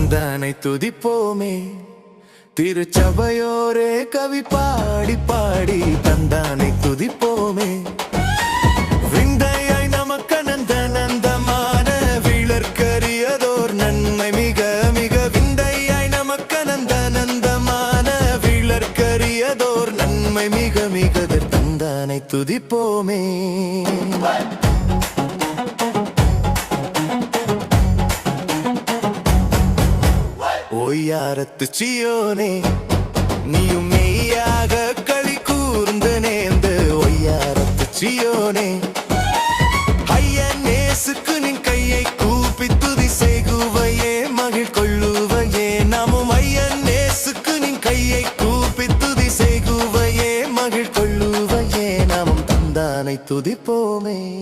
தந்தானை துதிப்போமே. திருச்சபையோரே கவி பாடி பாடி தந்தானை துதிப்போமே. விந்தையாய் நமக்கனந்த நந்தமான விளர்க்கரியதோர் நன்மை மிக மிக. விந்தையாய் நமக்கனந்த நந்தமான விளர்க்கரியதோர் நன்மை மிக மிக. தந்தானை துதிப்போமே. ஒய்யாரத்து சியோனே, நீயும் மெய்யாக களி கூர்ந்து நேர்ந்த ஒய்யாரத்து சியோனே. ஐயன் நேசுக்கு நின் கையை கூப்பி துதி செய்குவையே மகிழ் கொள்ளுவையே. நாமும் ஐயன் நேசுக்கு நின் கையை கூப்பி துதி செய்குவையே மகிழ் கொள்ளுவையே. நாமும் தந்தானை துதிப்போமே.